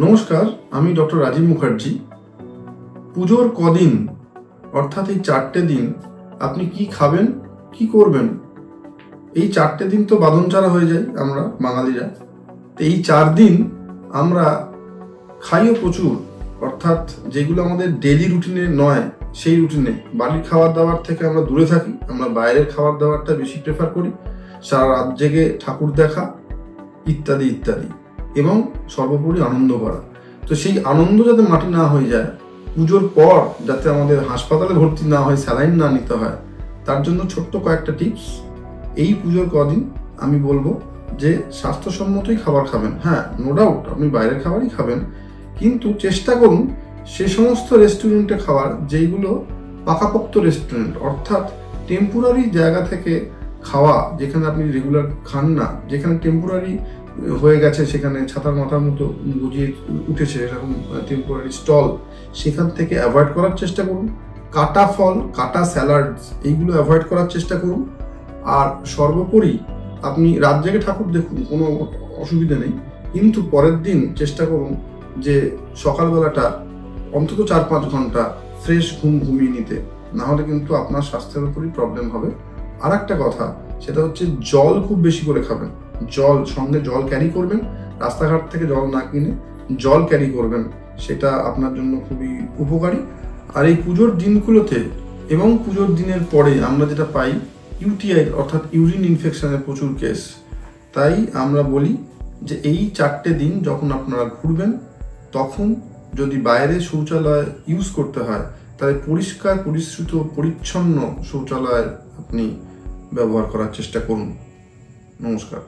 নমস্কার, আমি ডক্টর রাজীব মুখার্জি। পুজোর কদিন অর্থাৎ এই 4টে দিন আপনি কি খাবেন, কি করবেন? এই 4টে দিন তো বাঁধন ছাড়া হয়ে যায় আমরা বাঙালিরা। তো এই 4 দিন আমরা খাইও প্রচুর, অর্থাৎ যেগুলো আমাদের ডেলি রুটিনে নয় সেই রুটিনে। বাড়ির খাবার দাবার থেকে আমরা দূরে থাকি, আমরা বাইরের খাবার দাবারটা বেশি প্রেফার করি। সারা রাত জেগে ঠাকুর দেখা ইত্যাদি ইত্যাদি, এবং সর্বোপরি আনন্দ করা। তো সেই আনন্দ যাতে মাটি না হয়ে যায়, পুজোর পর যাতে আমাদের হাসপাতালে ভর্তি না হয়, স্যালাইন না নিতে হয়, তার জন্য ছোট্ট কয়েকটা টিপস। এই পুজোর কদিন আমি বলবো যে স্বাস্থ্যসম্মতই খাবার খাবেন। হ্যাঁ, নো ডাউট আপনি বাইরের খাবারই খাবেন, কিন্তু চেষ্টা করুন সে সমস্ত রেস্টুরেন্টে খাওয়ার যেগুলো পাকাপোক্ত রেস্টুরেন্ট, অর্থাৎ টেম্পোরারি জায়গা থেকে খাওয়া, যেখানে আপনি রেগুলার খান না, যেখানে টেম্পোরারি হয়ে গেছে, সেখানে ছাতার মাথার মতো গুজিয়ে উঠেছে এরকম টেম্পোরারি স্টল, সেখান থেকে অ্যাভয়েড করার চেষ্টা করুন। কাটা ফল, কাটা স্যালাডস, এইগুলো অ্যাভয়েড করার চেষ্টা করুন। আর সর্বোপরি আপনি রাত জেগে ঠাকুর দেখুন, কোনো অসুবিধা নেই, কিন্তু পরের দিন চেষ্টা করুন যে সকালবেলাটা অন্তত 4-5 ঘন্টা ফ্রেশ ঘুম ঘুমিয়ে নিতে, না হলে কিন্তু আপনার স্বাস্থ্যের উপরই প্রবলেম হবে। আর একটা কথা, সেটা হচ্ছে জল খুব বেশি করে খাবেন। সঙ্গে জল ক্যারি করবেন, রাস্তাঘাট থেকে জল না কিনে জল ক্যারি করবেন, সেটা আপনার জন্য খুবই উপকারী। আর এই পুজোর দিনগুলোতে এবং পুজোর দিনের পরে আমরা যেটা পাই, ইউটিআই অর্থাৎ ইউরিন ইনফেকশনের প্রচুর কেস। তাই আমরা বলি যে এই 4টে দিন যখন আপনারা ঘুরবেন, তখন যদি বাইরে শৌচালয় ইউজ করতে হয়, তাহলে পরিষ্কার পরিশ্রুত পরিচ্ছন্ন শৌচালয় আপনি ব্যবহার করার চেষ্টা করুন। নমস্কার।